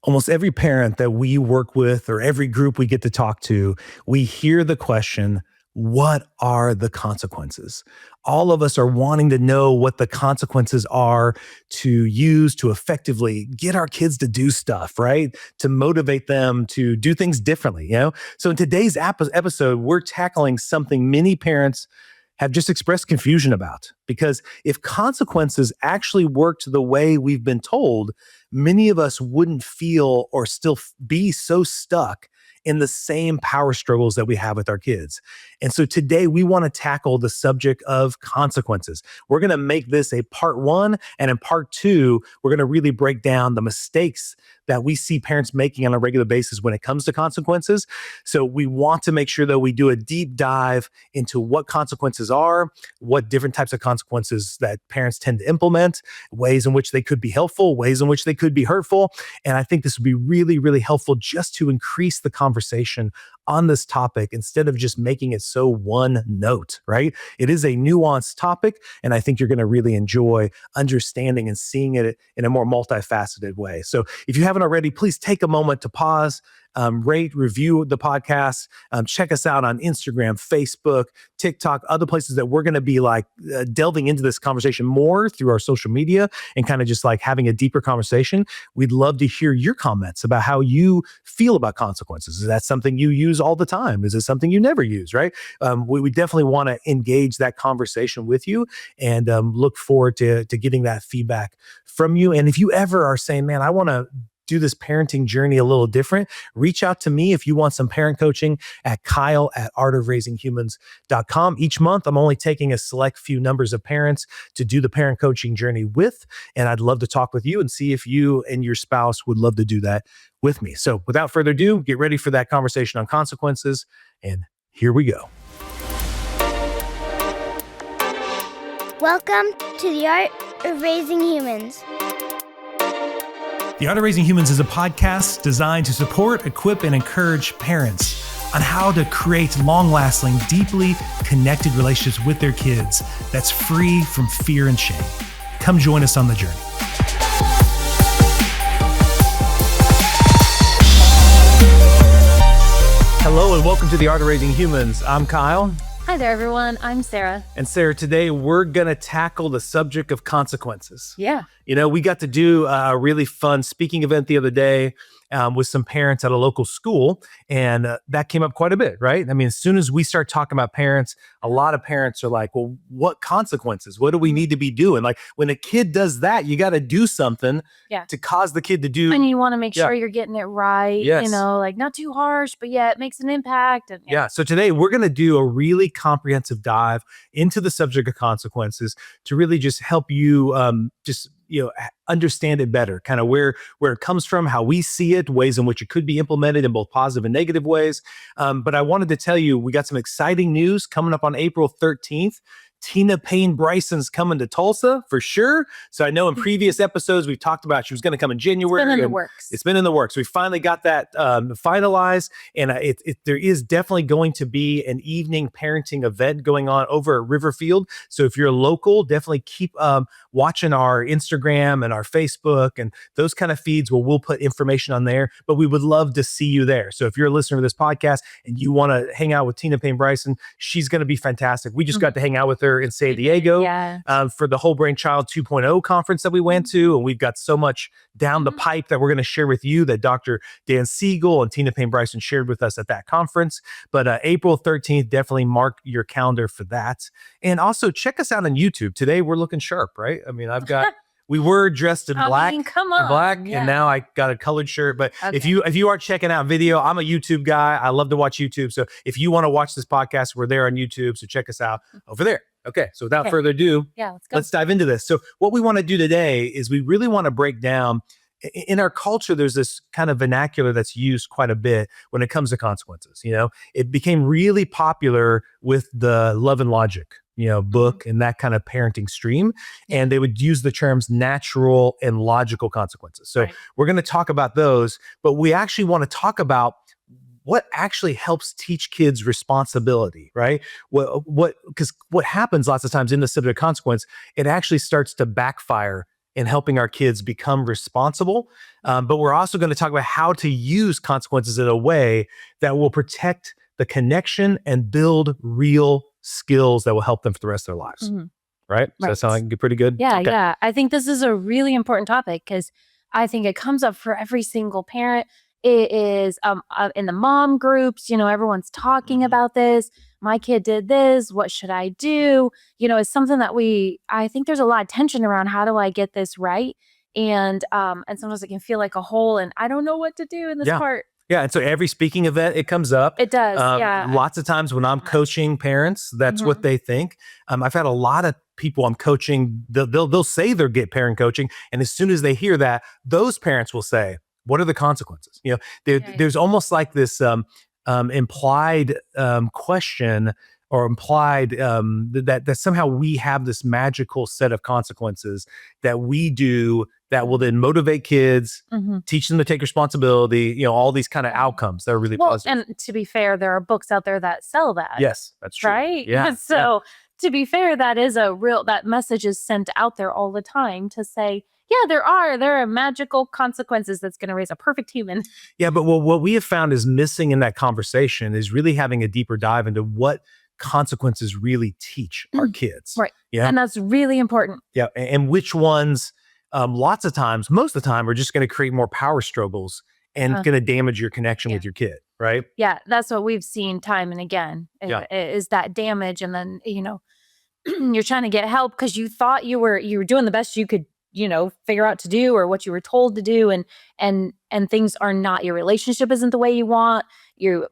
Almost every parent that we work with or every group we get to talk to, we hear the question, what are the consequences? All of us are wanting to know what the consequences are to use to effectively get our kids to do stuff, right? To motivate them to do things differently. So in today's episode, we're tackling something many parents have just expressed confusion about. Because if consequences actually worked the way we've been told, many of us wouldn't feel or still be so stuck in the same power struggles that we have with our kids. And so today we want to tackle the subject of consequences. We're going to make this a part one. And in part two, we're going to really break down the mistakes that we see parents making on a regular basis when it comes to consequences. So we want to make sure that we do a deep dive into what consequences are, what different types of consequences that parents tend to implement, ways in which they could be helpful, ways in which they could be hurtful. And I think this would be really, really helpful just to increase the conversation on this topic instead of just making it so one note, right? It is a nuanced topic, and I think you're going to really enjoy understanding and seeing it in a more multifaceted way. So if you haven't already, please take a moment to pause, rate, review the podcast, check us out on Instagram, Facebook, TikTok, other places that we're going to be delving into this conversation more through our social media and kind of just having a deeper conversation. We'd love to hear your comments about how you feel about consequences. Is that something you use all the time? Is it something you never use, right? We definitely want to engage that conversation with you and look forward to getting that feedback from you. And if you ever are saying, man, I want to do this parenting journey a little different, reach out to me if you want some parent coaching at kyle@artofraisinghumans.com. Each month, I'm only taking a select few numbers of parents to do the parent coaching journey with, and I'd love to talk with you and see if you and your spouse would love to do that with me. So without further ado, get ready for that conversation on consequences, and here we go. Welcome to the Art of Raising Humans. The Art of Raising Humans is a podcast designed to support, equip, and encourage parents on how to create long-lasting, deeply connected relationships with their kids that's free from fear and shame. Come join us on the journey. Hello and welcome to The Art of Raising Humans. I'm Kyle. Hi there, everyone. I'm Sarah. And Sarah, today we're going to tackle the subject of consequences. Yeah. We got to do a really fun speaking event the other day with some parents at a local school, and that came up quite a bit, right? I mean, as soon as we start talking about parents, a lot of parents are like, well, what consequences? What do we need to be doing? Like when a kid does that, you got to do something to cause the kid to do. And you want to make sure you're getting it right, Yes. not too harsh, but yeah, it makes an impact. And So today we're going to do a really comprehensive dive into the subject of consequences to really just help you understand it better, kind of where it comes from, how we see it, ways in which it could be implemented in both positive and negative ways. But I wanted to tell you, we got some exciting news coming up on April 13th. Tina Payne Bryson's coming to Tulsa for sure. So I know in previous episodes we've talked about she was going to come in January. It's been in the works. It's been in the works. We finally got that finalized, and there is definitely going to be an evening parenting event going on over at Riverfield. So if you're local, definitely keep watching our Instagram and our Facebook and those kind of feeds where we'll put information on there. But we would love to see you there. So if you're a listener to this podcast and you want to hang out with Tina Payne Bryson, she's going to be fantastic. We just got to hang out with her in San Diego for the Whole Brain Child 2.0 conference that we went to. And we've got so much down the pipe that we're going to share with you that Dr. Dan Siegel and Tina Payne Bryson shared with us at that conference. But April 13th, definitely mark your calendar for that. And also check us out on YouTube. Today we're looking sharp, right? I mean, we were dressed in black, and now I got a colored shirt. But if you are checking out video, I'm a YouTube guy. I love to watch YouTube. So if you want to watch this podcast, we're there on YouTube. So check us out over there. Okay. So without further ado, let's dive into this. So what we want to do today is we really want to break down. In our culture, there's this kind of vernacular that's used quite a bit when it comes to consequences. It became really popular with the Love and Logic, book and that kind of parenting stream. And they would use the terms natural and logical consequences. So we're going to talk about those, but we actually want to talk about what actually helps teach kids responsibility, right? Because what happens lots of times in the subject of consequence, it actually starts to backfire in helping our kids become responsible. But we're also going to talk about how to use consequences in a way that will protect the connection and build real skills that will help them for the rest of their lives. Right? Does that sound like pretty good? Yeah, Okay. yeah. I think this is a really important topic because I think it comes up for every single parent. It is in the mom groups, everyone's talking about this. My kid did this. What should I do? It's something that I think there's a lot of tension around how do I get this right? And sometimes it can feel like a hole and I don't know what to do in this part. Yeah, and so every speaking event, it comes up. It does, yeah. Lots of times when I'm coaching parents, that's what they think. I've had a lot of people I'm coaching, they'll say they're get parent coaching, and as soon as they hear that, those parents will say, "What are the consequences?" There's almost like this implied question or implied that somehow we have this magical set of consequences that we do that will then motivate kids, teach them to take responsibility, all these kind of outcomes that are really positive. And to be fair, there are books out there that sell that. Yes, that's true. Right? Yeah. So to be fair, that message is sent out there all the time to say, yeah, there are magical consequences that's going to raise a perfect human. Yeah, but what we have found is missing in that conversation is really having a deeper dive into what consequences really teach our kids. Right. Yeah. And that's really important. Yeah. And which ones, lots of times, most of the time, are just going to create more power struggles and going to damage your connection with your kid. Right. Yeah. That's what we've seen time and again is that damage. And then, you're trying to get help because you thought you were doing the best you could, figure out to do or what you were told to do. And things are not, your relationship isn't the way you want.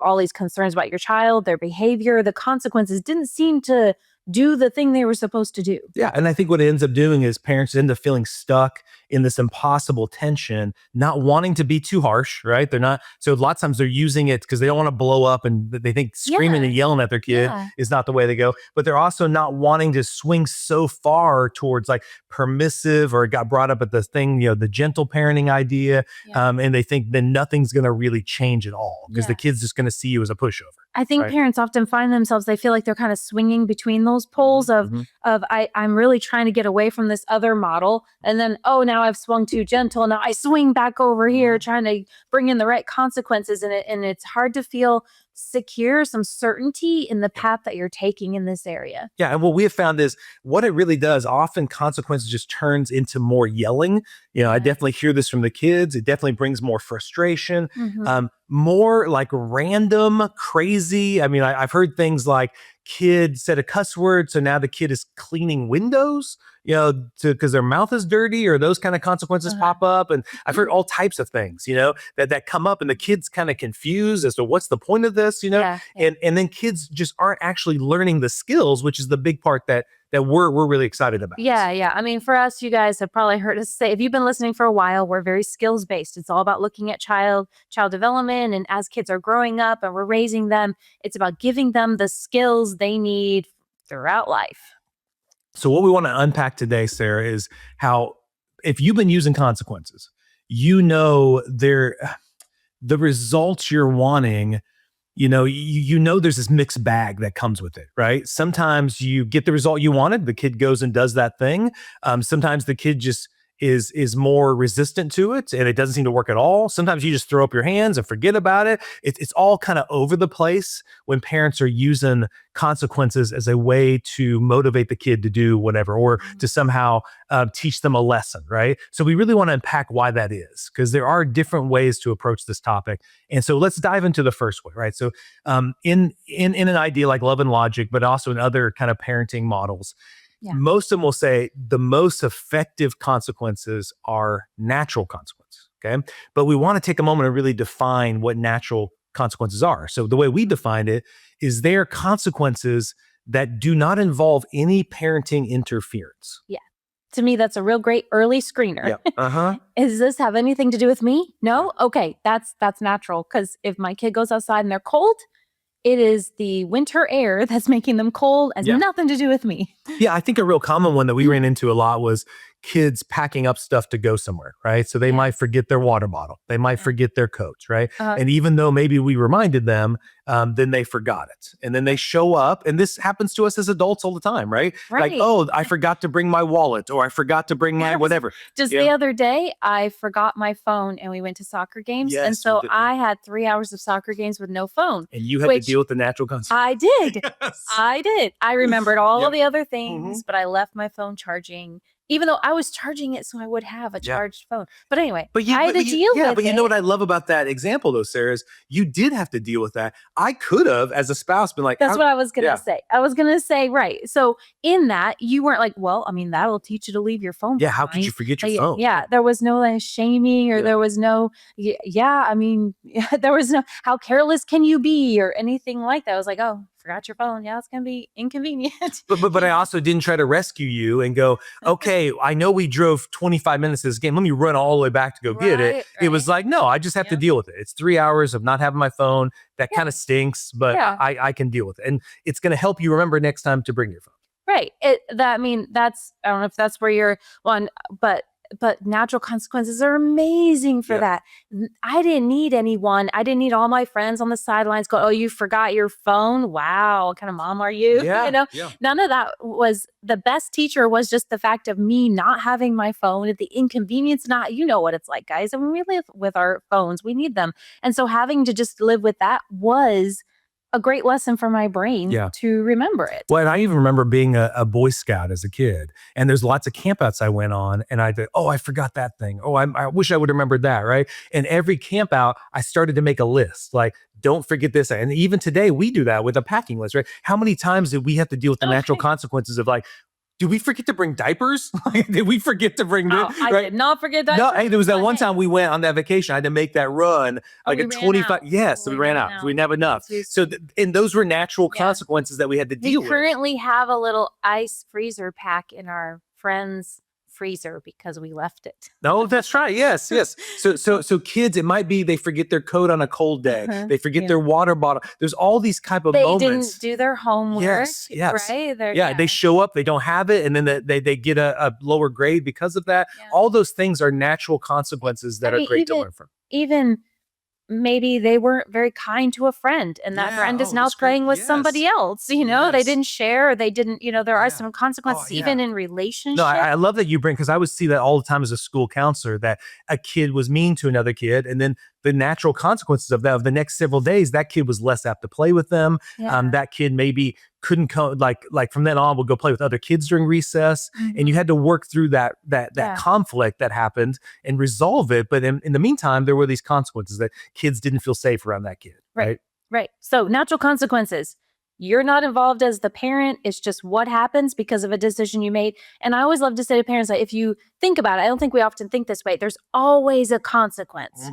All these concerns about your child, their behavior, the consequences didn't seem to do the thing they were supposed to do. Yeah. And I think what it ends up doing is parents end up feeling stuck in this impossible tension, not wanting to be too harsh, right? So a lot of times they're using it because they don't want to blow up and they think screaming and yelling at their kid is not the way to go. But they're also not wanting to swing so far towards like permissive, or it got brought up at the thing, the gentle parenting idea. And they think then nothing's going to really change at all because the kid's just going to see you as a pushover. I think parents often find themselves, they feel like they're kind of swinging between those poles of I'm really trying to get away from this other model. And then, now I've swung too gentle. Now I swing back over here trying to bring in the right consequences in it. And it's hard to feel secure, some certainty in the path that you're taking in this area. Yeah. And what we have found is what it really does, often consequences just turns into more yelling. I definitely hear this from the kids. It definitely brings more frustration, more like random, crazy. I mean, I've heard things like kid said a cuss word, so now the kid is cleaning windows, because their mouth is dirty, or those kind of consequences pop up. And I've heard all types of things, that come up, and the kid's kind of confused as to what's the point of this, And then kids just aren't actually learning the skills, which is the big part that we're really excited about. Yeah. I mean, for us, you guys have probably heard us say, if you've been listening for a while, we're very skills based. It's all about looking at child development. And as kids are growing up and we're raising them, it's about giving them the skills they need throughout life. So what we want to unpack today, Sarah, is how if you've been using consequences, the results you're wanting, there's this mixed bag that comes with it, right? Sometimes you get the result you wanted. The kid goes and does that thing. Sometimes the kid just is more resistant to it and it doesn't seem to work at all. Sometimes you just throw up your hands and forget about it. It's all kind of over the place when parents are using consequences as a way to motivate the kid to do whatever, or to somehow teach them a lesson, right? So we really want to unpack why that is, because there are different ways to approach this topic. And so let's dive into the first way, right? So in an idea like Love and Logic, but also in other kind of parenting models, most of them will say the most effective consequences are natural consequences, okay? But we want to take a moment and really define what natural consequences are. So the way we defined it is they're consequences that do not involve any parenting interference. Yeah. To me, that's a real great early screener. Yeah. Does this have anything to do with me? No? Okay, that's natural. Because if my kid goes outside and they're cold, it is the winter air that's making them cold. Has nothing to do with me. Yeah, I think a real common one that we ran into a lot was kids packing up stuff to go somewhere, right? So they might forget their water bottle. They might forget their coats, right? And even though maybe we reminded them, then they forgot it. And then they show up, and this happens to us as adults all the time, right? Like, oh, I forgot to bring my wallet, or I forgot to bring my whatever. Just the other day, I forgot my phone and we went to soccer games. Yes, and so I had 3 hours of soccer games with no phone. And you had to deal with the natural consequences. I did. Yes. I did. I remembered all of the other things, but I left my phone charging, even though I was charging it so I would have a charged phone. But anyway, I had to deal with it. But you know what I love about that example though, Sarah, is you did have to deal with that. I could have, as a spouse, been like, that's what I was going to say. I was going to say, right. So in that, you weren't like, well, I mean, that'll teach you to leave your phone behind. How could you forget your phone? Yeah. There was no like shaming, or there was no, I mean, there was no, how careless can you be, or anything like that. I was like, oh, forgot your phone. Yeah, it's going to be inconvenient. But I also didn't try to rescue you and go, okay, I know we drove 25 minutes to this game. Let me run all the way back to go get it. It was like, no, I just have to deal with it. It's 3 hours of not having my phone. That kind of stinks, but I can deal with it. And it's going to help you remember next time to bring your phone. Right. I don't know if that's where you're one, but natural consequences are amazing for that. I didn't need anyone. I didn't need all my friends on the sidelines go, oh, you forgot your phone. Wow. What kind of mom are you? None of that. Was the best teacher was just the fact of me not having my phone, at the inconvenience. Not, you know what it's like, guys. And we live with our phones. We need them. And so having to just live with that was a great lesson for my brain to remember it. Well, and I even remember being a Boy Scout as a kid, and there's lots of campouts I went on, and I did, oh, I forgot that thing. Oh, I wish I would have remembered that, right? And every camp out, I started to make a list, like, don't forget this. And even today, we do that with a packing list, right? How many times did we have to deal with the natural consequences of like, did we forget to bring diapers? Did we forget to bring this? I did not forget diapers. No, hey, there was that one time we went on that vacation. I had to make that run, like a 25. Yes, we ran out. We didn't have enough. So, and those were natural consequences that we had to deal with. We currently have a little ice freezer pack in our friend's freezer because we left it. No, that's right. Yes. So kids, it might be they forget their coat on a cold day. They forget their water bottle. There's all these type of moments. They didn't do their homework. Yes. Right? They show up, they don't have it, and then they get a lower grade because of that. All those things are natural consequences that are great to learn from. Even maybe they weren't very kind to a friend, and that friend is now playing with somebody else. They didn't share, or they didn't, there are some consequences even in relationships. No, I love that you bring, because I would see that all the time as a school counselor, that a kid was mean to another kid, and then the natural consequences of that, of the next several days, that kid was less apt to play with them. That kid maybe couldn't come, like from then on would go play with other kids during recess. And you had to work through that conflict that happened and resolve it. But in the meantime, there were these consequences that kids didn't feel safe around that kid. Right. So natural consequences. You're not involved as the parent. It's just what happens because of a decision you made. And I always love to say to parents that if you think about it, I don't think we often think this way. There's always a consequence.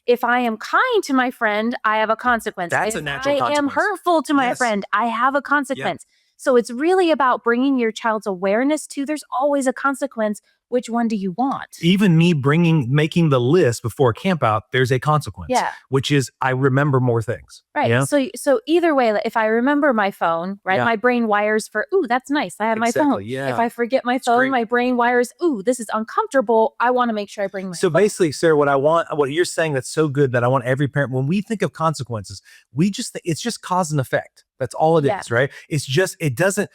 If I am kind to my friend, I have a consequence. That's a natural consequence. If I am hurtful to my friend, I have a consequence. So it's really about bringing your child's awareness to there's always a consequence. Which one do you want? Even me making the list before a camp out, there's a consequence, which is I remember more things. Right. So either way, if I remember my phone, right, my brain wires for, ooh, that's nice. I have my phone. If I forget my phone, my brain wires, ooh, this is uncomfortable. I want to make sure I bring my phone. Basically, Sarah, what you're saying that's so good that I want every parent, when we think of consequences, we just think it's just cause and effect. That's all it is, right? It's just, it doesn't,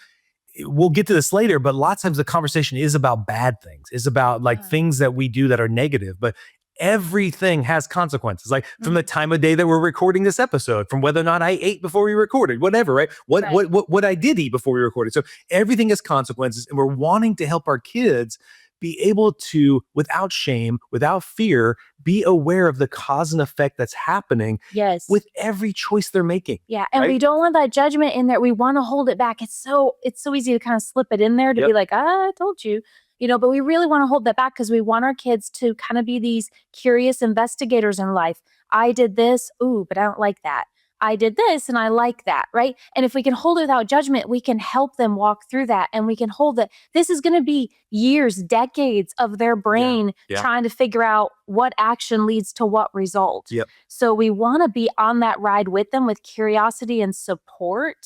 we'll get to this later, but lots of times the conversation is about bad things, is about like things that we do that are negative, but everything has consequences. Like from the time of day that we're recording this episode, from whether or not I ate before we recorded, whatever, right? What I did eat before we recorded. So everything has consequences, and we're wanting to help our kids be able to, without shame, without fear, be aware of the cause and effect that's happening with every choice they're making. And we don't want that judgment in there. We want to hold it back. It's so easy to kind of slip it in there to be like, I told you, but we really want to hold that back because we want our kids to kind of be these curious investigators in life. I did this, ooh, but I don't like that. I did this and I like that, right? And if we can hold it without judgment, we can help them walk through that, and we can hold it. This is going to be years, decades of their brain trying to figure out what action leads to what result. So we want to be on that ride with them with curiosity and support.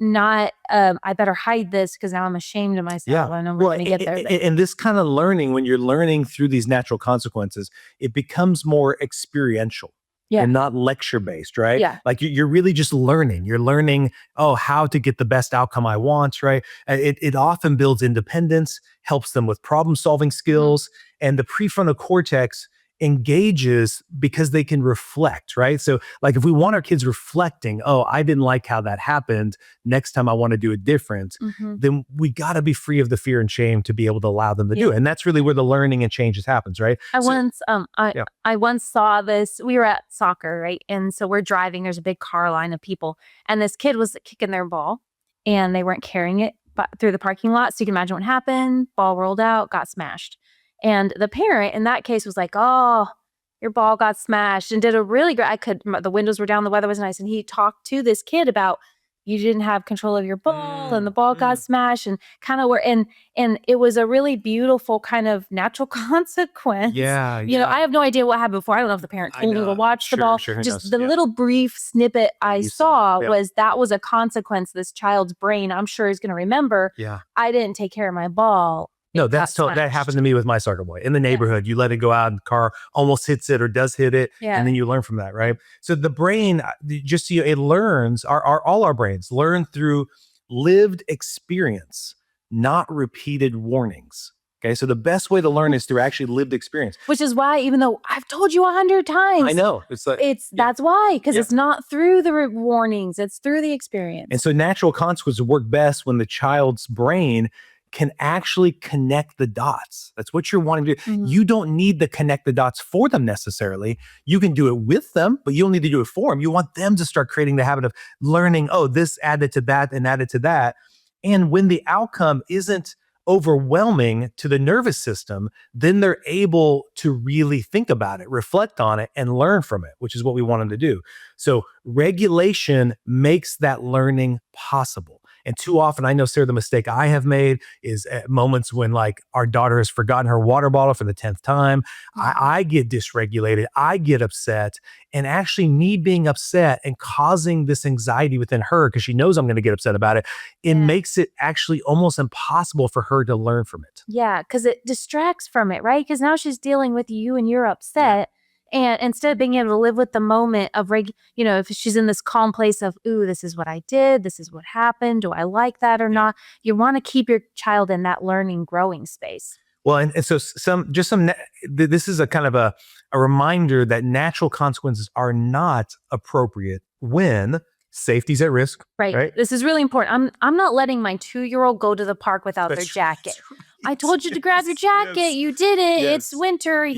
not I better hide this because now I'm ashamed of myself. I know we're going to get there. And this kind of learning, when you're learning through these natural consequences, it becomes more experiential. Yeah. And not lecture based, right? Yeah. Like you're really just learning. You're learning, how to get the best outcome I want, right? It often builds independence, helps them with problem solving skills, and the prefrontal cortex engages because they can reflect, right? So like if we want our kids reflecting, I didn't like how that happened, next time I want to do it different, then we got to be free of the fear and shame to be able to allow them to do it. And that's really where the learning and changes happens, right? I once saw this. We were at soccer, right? And so we're driving, there's a big car line of people, and this kid was kicking their ball and they weren't carrying it through the parking lot. So you can imagine what happened. Ball rolled out, got smashed. And the parent in that case was like, "Oh, your ball got smashed," and did a really great. The windows were down, the weather was nice, and he talked to this kid about, you didn't have control of your ball and the ball got smashed, and kind of and it was a really beautiful kind of natural consequence. Yeah. I have no idea what happened before. I don't know if the parent told him to watch the ball. Just the little brief snippet I saw was a consequence this child's brain, I'm sure, is going to remember. Yeah. I didn't take care of my ball. No, that happened to me with my soccer boy in the neighborhood. You let it go out, and the car almost hits it or does hit it, and then you learn from that, right? So the brain, just so it learns. All our brains learn through lived experience, not repeated warnings. Okay, so the best way to learn is through actually lived experience. Which is why, even though I've told you 100 times, I know that's why, because it's not through the warnings; it's through the experience. And so natural consequences work best when the child's brain can actually connect the dots. That's what you're wanting to do. You don't need to connect the dots for them necessarily. You can do it with them, but you don't need to do it for them. You want them to start creating the habit of learning, this added to that and added to that. And when the outcome isn't overwhelming to the nervous system, then they're able to really think about it, reflect on it, and learn from it, which is what we want them to do. So regulation makes that learning possible. And too often, I know, Sarah, the mistake I have made is at moments when like our daughter has forgotten her water bottle for the 10th time. I get dysregulated. I get upset. And actually me being upset and causing this anxiety within her, because she knows I'm going to get upset about it, it makes it actually almost impossible for her to learn from it. Yeah, because it distracts from it, right? Because now she's dealing with you and you're upset. And instead of being able to live with the moment of, if she's in this calm place of, ooh, this is what I did, this is what happened, do I like that or not? You want to keep your child in that learning, growing space. Well, and so this is a kind of a reminder that natural consequences are not appropriate when safety's at risk. Right. This is really important. I'm not letting my 2-year-old go to the park without their jacket. I told you to grab your jacket. You did it. It's winter.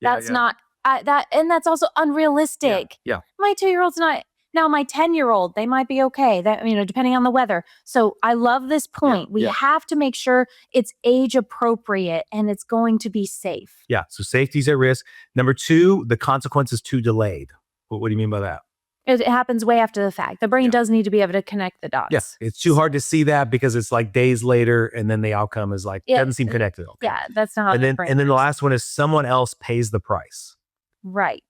That's not. And that's also unrealistic. Yeah. My 2-year-old's not. Now my 10-year-old, they might be okay. That, depending on the weather. So I love this point. We have to make sure it's age appropriate and it's going to be safe. Yeah. So safety's at risk. Number 2, the consequence is too delayed. What do you mean by that? It happens way after the fact. The brain does need to be able to connect the dots. Yes. It's too hard to see that because it's like days later and then the outcome is like, doesn't seem connected. Okay. Yeah. That's not how and then the last one is someone else pays the price. Right.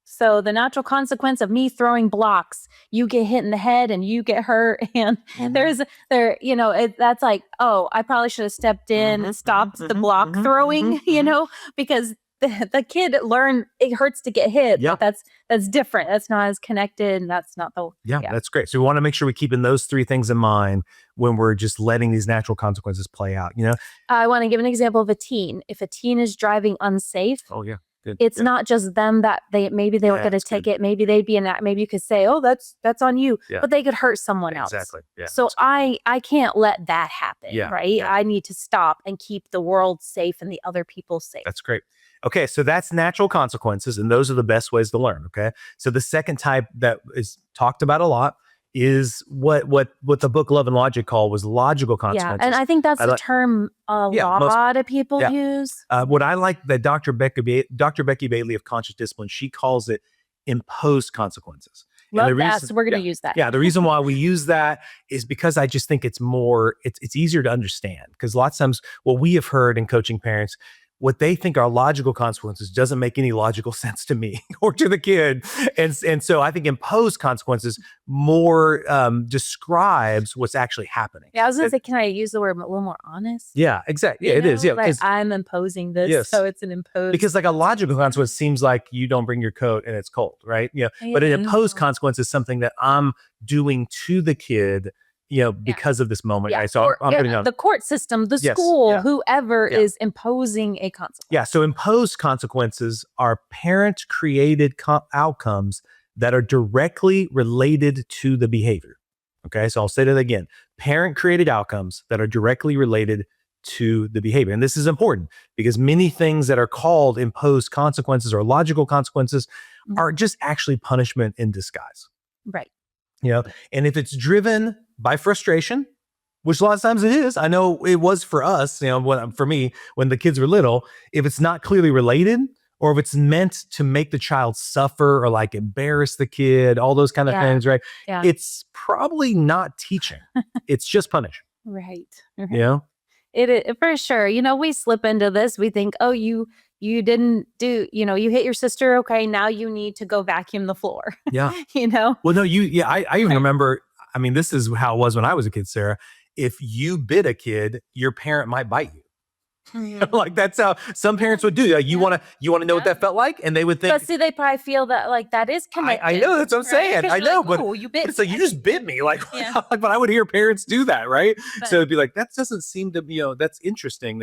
So the natural consequence of me throwing blocks, you get hit in the head and you get hurt. And that's like, I probably should have stepped in and stopped the block throwing, because the kid learned it hurts to get hit. Yeah. But that's different. That's not as connected. And that's not the. Yeah, that's great. So we want to make sure we're keeping those 3 things in mind when we're just letting these natural consequences play out, I want to give an example of a teen. If a teen is driving unsafe. Oh, yeah. Good. It's not just them that they won't get a ticket. Good. Maybe they'd be maybe you could say, that's on you, but they could hurt someone else. Exactly. Yeah. So I can't let that happen. Yeah. Right. Yeah. I need to stop and keep the world safe and the other people safe. That's great. Okay. So that's natural consequences. And those are the best ways to learn. Okay. So the second type that is talked about a lot is what the book Love and Logic called was logical consequences. Yeah, and I think that's the term a lot of people use. What I like that Dr. Becky Bailey of Conscious Discipline, she calls it imposed consequences. Love that, so we're going to use that. Yeah, the reason why we use that is because I just think it's easier to understand. Because lots of times what we have heard in coaching parents, what they think are logical consequences doesn't make any logical sense to me or to the kid. And so I think imposed consequences more describes what's actually happening. Yeah, I was going to say, can I use the word a little more honest? Yeah, exactly. Yeah, it is. Yeah, like I'm imposing this, yes. so it's an imposed. Because like a logical consequence seems like you don't bring your coat and it's cold, right? But an imposed consequence is something that I'm doing to the kid, because of this moment. Yeah. Right? So I'm putting on the court system, the school, whoever is imposing a consequence. Yeah. So imposed consequences are parent created outcomes that are directly related to the behavior. Okay. So I'll say that again. Parent created outcomes that are directly related to the behavior. And this is important because many things that are called imposed consequences or logical consequences are just actually punishment in disguise. Right. And if it's driven by frustration, which a lot of times it is, I know it was for us, for me, when the kids were little, if it's not clearly related or if it's meant to make the child suffer or like embarrass the kid, all those kind of things, right? Yeah. It's probably not teaching. It's just punishing. Right. It for sure. We slip into this. We think, oh, you didn't do, you hit your sister. Okay, now you need to go vacuum the floor. Yeah. Well, no, I even remember, this is how it was when I was a kid, Sarah. If you bit a kid, your parent might bite you. Like that's how some parents would do. Like, you want to know what that felt like, and they would think. But see, they probably feel that like that is connected. I know, that's what I'm saying. I know, like, but you bit. It's like you just bit me. Like, but I would hear parents do that, right? But, so it'd be like that doesn't seem to be. That's interesting.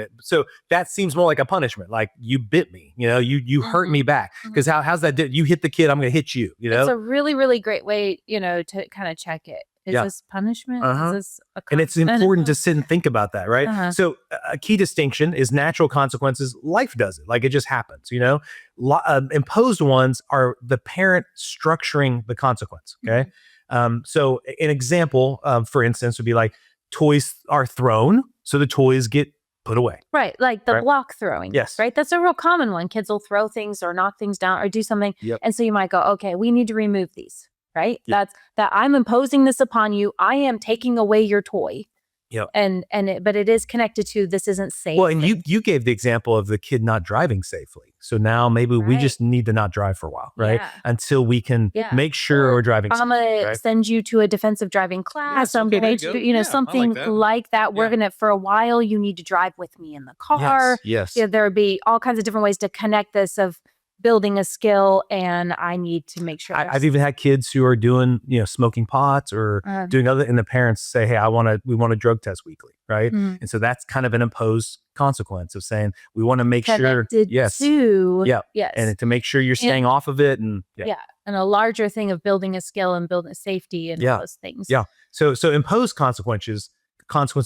That seems more like a punishment. Like you bit me. You hurt me back. Because how's that? You hit the kid, I'm going to hit you. It's a really, really great way, to kind of check it. Is this punishment? Is this and it's important to sit and think about that, right? So a key distinction is natural consequences. Life does it. Like it just happens, imposed ones are the parent structuring the consequence, okay? So an example, for instance, would be like toys are thrown, so the toys get put away. Right, like the block throwing. Yes. Right, that's a real common one. Kids will throw things or knock things down or do something. Yep. And so you might go, okay, we need to remove these. Right? Yep. That I'm imposing this upon you. I am taking away your toy. Yep. But it is connected to this isn't safe. Well, and you gave the example of the kid not driving safely. So now maybe we just need to not drive for a while, right? Yeah. Until we can make sure we're driving safe. I'm going to send you to a defensive driving class. I'm going to, something like that. We're going to, for a while, you need to drive with me in the car. Yes. There would be all kinds of different ways to connect this of building a skill, and I need to make sure. I've even had kids who are doing, smoking pots or doing other, and the parents say, "Hey, we want a drug test weekly," right? And so that's kind of an imposed consequence of saying we want to make sure, yes, and to make sure you're staying off of it, and and a larger thing of building a skill and building safety and all those things. So imposed consequences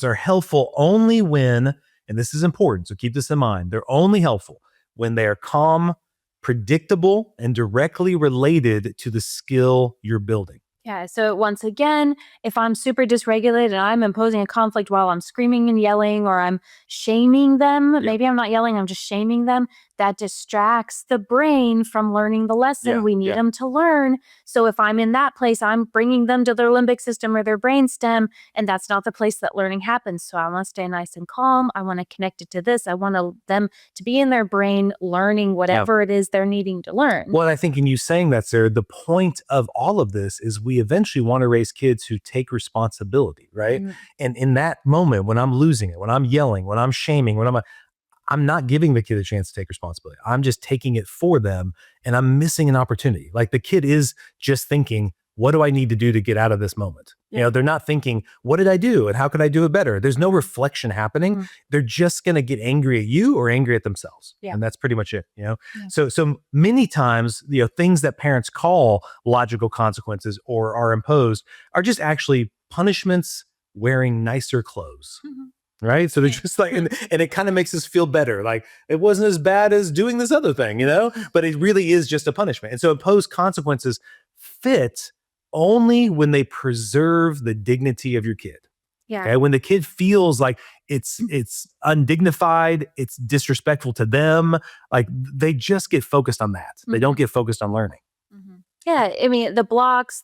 are helpful only when, and this is important, so keep this in mind, they're only helpful when they are calm, predictable, and directly related to the skill you're building. Yeah. So once again, if I'm super dysregulated and I'm imposing a conflict while I'm screaming and yelling, or I'm shaming them, maybe I'm not yelling, I'm just shaming them, that distracts the brain from learning the lesson we need them to learn. So if I'm in that place, I'm bringing them to their limbic system or their brain stem, and that's not the place that learning happens. So I want to stay nice and calm. I want to connect it to this. I want them to be in their brain learning whatever it is they're needing to learn. Well, I think in you saying that, Sarah, the point of all of this is we eventually want to raise kids who take responsibility, right? And in that moment, when I'm losing it, when I'm yelling, when I'm shaming, when I'm not giving the kid a chance to take responsibility. I'm just taking it for them, and I'm missing an opportunity. Like the kid is just thinking, what do I need to do to get out of this moment? They're not thinking, what did I do and how could I do it better? There's no reflection happening. They're just going to get angry at you or angry at themselves. And that's pretty much it, So many times, things that parents call logical consequences or are imposed are just actually punishments wearing nicer clothes. Right. So they're just like, and it kind of makes us feel better. Like it wasn't as bad as doing this other thing, but it really is just a punishment. And so imposed consequences fit only when they preserve the dignity of your kid. Yeah. Okay? When the kid feels like it's undignified, it's disrespectful to them, like they just get focused on that. They don't get focused on learning. Yeah. I mean, the blocks,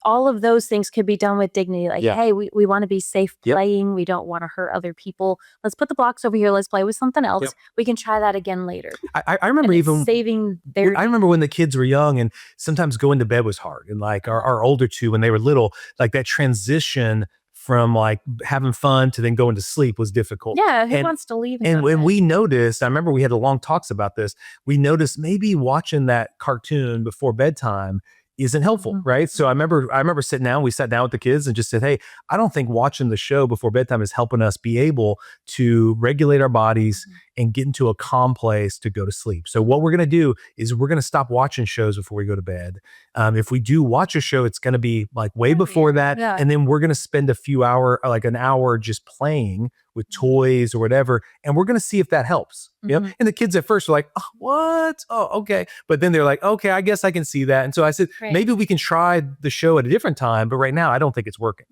all of those things could be done with dignity. Like, hey, we want to be safe playing. We don't want to hurt other people. Let's put the blocks over here. Let's play with something else. We can try that again later. I remember even saving their. I remember when the kids were young and sometimes going to bed was hard. And like our older two, when they were little, like that transition from like having fun to then going to sleep was difficult. Yeah, who wants to leave? And when we noticed, I remember we had long talks about this. We noticed maybe watching that cartoon before bedtime isn't helpful, right? So I remember sitting down, we sat down with the kids and just said, hey, I don't think watching the show before bedtime is helping us be able to regulate our bodies and get into a calm place to go to sleep. So what we're going to do is we're going to stop watching shows before we go to bed. If we do watch a show, it's going to be like way before that. Yeah. And then we're going to spend like an hour just playing with toys or whatever. And we're going to see if that helps. And the kids at first were like, oh, what? Oh, okay. But then they're like, okay, I guess I can see that. And so I said, maybe we can try the show at a different time. But right now, I don't think it's working,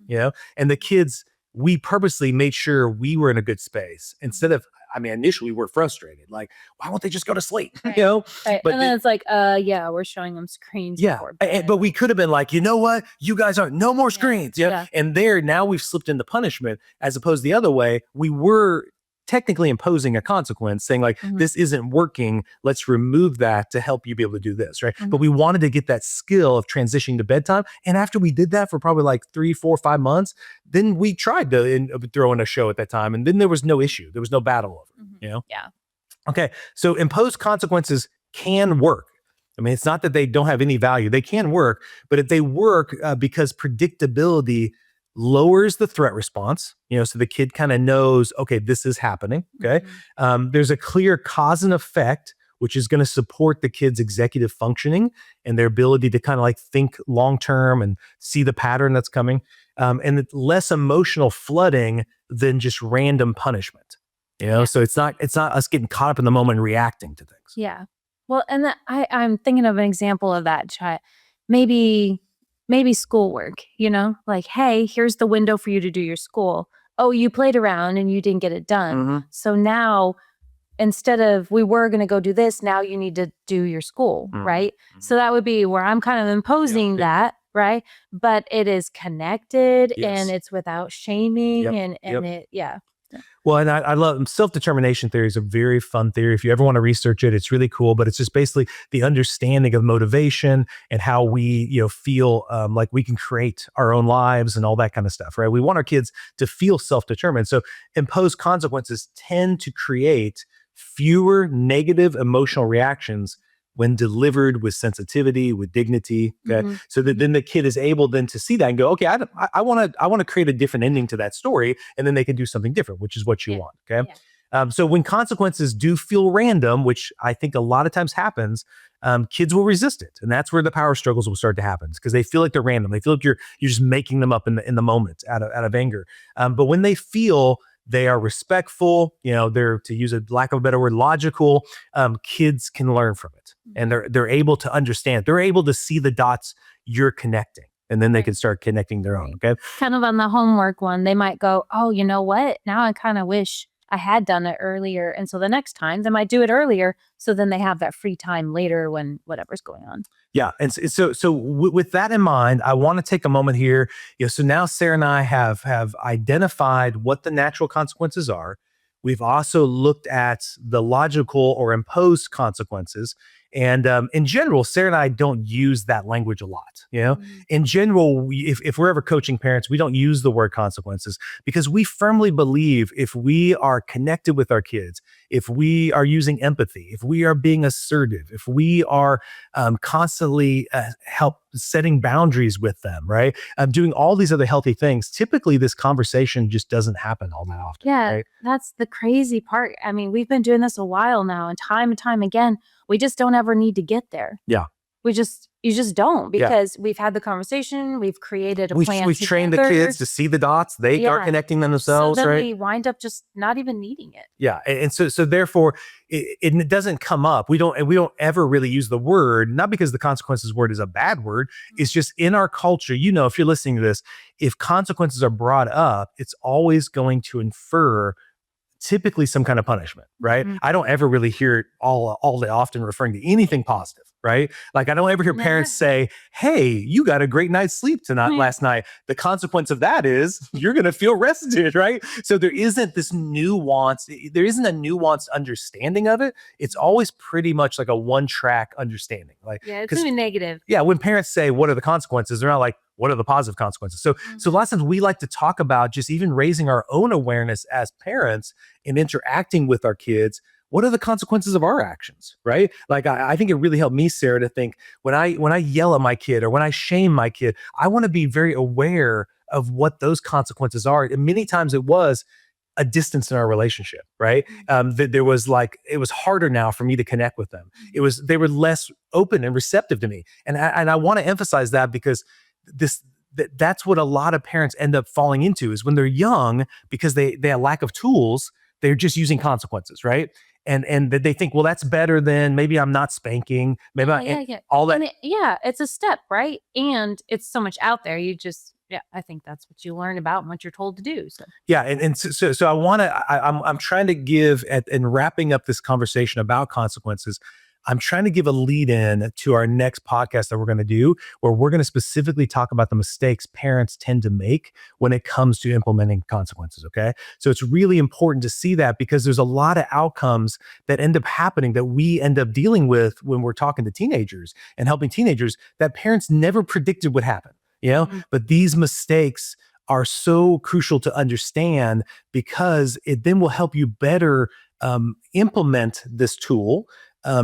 And the kids, we purposely made sure we were in a good space instead of, initially we're frustrated. Like, why won't they just go to sleep? Right. But then it's like, we're showing them screens. Yeah. But we could have been like, you know what? You guys aren't, no more screens. Yeah. And now we've slipped into punishment as opposed to the other way. We were technically imposing a consequence saying like, this isn't working. Let's remove that to help you be able to do this. Right. But we wanted to get that skill of transitioning to bedtime. And after we did that for probably like 3, 4, 5 months, then we tried to throw in a show at that time. And then there was no issue. There was no battle over it, Yeah. Okay. So imposed consequences can work. It's not that they don't have any value. They can work, but if they work because predictability lowers the threat response, so the kid kind of knows, okay, this is happening. Okay. There's a clear cause and effect, which is going to support the kid's executive functioning and their ability to kind of like think long-term and see the pattern that's coming. And it's less emotional flooding than just random punishment, So it's not us getting caught up in the moment and reacting to things. Yeah. Well, and I'm thinking of an example of that. Maybe schoolwork, like, hey, here's the window for you to do your school. Oh, you played around and you didn't get it done. So now instead of we were going to go do this, now you need to do your school, right? So that would be where I'm kind of imposing that, right? But it is connected and it's without shaming and it, Well, and I love self-determination theory is a very fun theory. If you ever want to research it, it's really cool. But it's just basically the understanding of motivation and how we, feel like we can create our own lives and all that kind of stuff, right? We want our kids to feel self-determined. So imposed consequences tend to create fewer negative emotional reactions when delivered with sensitivity, with dignity. Okay. So that then the kid is able then to see that and go, okay, I want to create a different ending to that story. And then they can do something different, which is what you want. Okay. So when consequences do feel random, which I think a lot of times happens, kids will resist it. And that's where the power struggles will start to happen because they feel like they're random. They feel like you're just making them up in the moment out of anger. But when they feel they are respectful, they're, to use a lack of a better word, logical, kids can learn from it. And they're able to understand. They're able to see the dots you're connecting. And then they can start connecting their own. Okay. Kind of on the homework one, they might go, oh, you know what? Now I kind of wish I had done it earlier. And so the next time they might do it earlier. So then they have that free time later when whatever's going on. Yeah. And so with that in mind, I want to take a moment here. So now Sara and I have identified what the natural consequences are. We've also looked at the logical or imposed consequences. And in general, Sara and I don't use that language a lot. In general, if we're ever coaching parents, we don't use the word consequences because we firmly believe if we are connected with our kids, if we are using empathy, if we are being assertive, if we are constantly help setting boundaries with them, right? Doing all these other healthy things, typically this conversation just doesn't happen all that often. Yeah, right? That's the crazy part. We've been doing this a while now and time again, we just don't ever need to get there. Yeah. You just don't because we've had the conversation. We've created a plan. We've trained the kids to see the dots. They are connecting them themselves, so then right? we wind up just not even needing it. Yeah, and so therefore it doesn't come up. We don't ever really use the word, not because the consequences word is a bad word. It's just in our culture. If you're listening to this, if consequences are brought up, it's always going to infer typically some kind of punishment, right? Mhm. I don't ever really hear it all that often referring to anything positive, right? Like I don't ever hear parents say, "Hey, you got a great night's sleep tonight last night. The consequence of that is you're going to feel rested," right? So there isn't this nuance. There isn't a nuanced understanding of it. It's always pretty much like a one-track understanding. Like, Yeah, it's because really negative. yeah, when parents say, "What are the consequences?" They're not like, "What are the positive consequences?" So a lot of times we like to talk about just even raising our own awareness as parents and interacting with our kids. What are the consequences of our actions, right? Like I think it really helped me, Sarah, to think when I yell at my kid or when I shame my kid, I want to be very aware of what those consequences are. And many times it was a distance in our relationship, right? That there was like it was harder now for me to connect with them. They were less open and receptive to me, and I want to emphasize that because that's what a lot of parents end up falling into is when they're young because they have lack of tools. They're just using consequences, right? And that they think, well, that's better than maybe I'm not spanking, maybe all that. And it's a step, right? And it's so much out there. I think that's what you learn about and what you're told to do. So Yeah, and so I want to. I'm trying to give in wrapping up this conversation about consequences. I'm trying to give a lead in to our next podcast that we're going to do, where we're going to specifically talk about the mistakes parents tend to make when it comes to implementing consequences. Okay, so it's really important to see that because there's a lot of outcomes that end up happening that we end up dealing with when we're talking to teenagers and helping teenagers that parents never predicted would happen. But these mistakes are so crucial to understand because it then will help you better implement this tool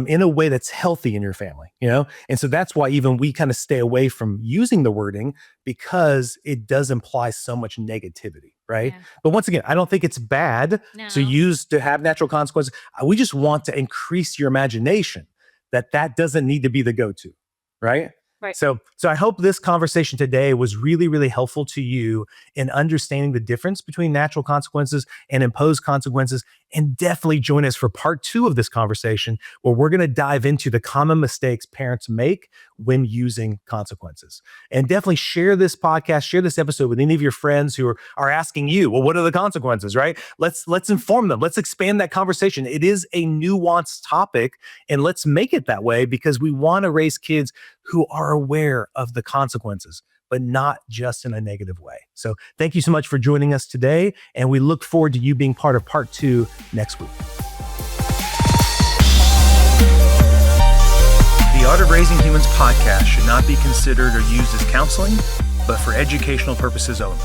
in a way that's healthy in your family, And so that's why even we kind of stay away from using the wording because it does imply so much negativity, right? Yeah. But once again, I don't think it's bad to have natural consequences. We just want to increase your imagination that doesn't need to be the go-to, right? Right. So I hope this conversation today was really, really helpful to you in understanding the difference between natural consequences and imposed consequences. And definitely join us for part 2 of this conversation, where we're going to dive into the common mistakes parents make when using consequences. And definitely share this podcast, share this episode with any of your friends who are asking you, well, what are the consequences, right? Let's inform them. Let's expand that conversation. It is a nuanced topic, and let's make it that way because we want to raise kids who are aware of the consequences, but not just in a negative way. So thank you so much for joining us today, and we look forward to you being part of part 2 next week. The Art of Raising Humans podcast should not be considered or used as counseling, but for educational purposes only.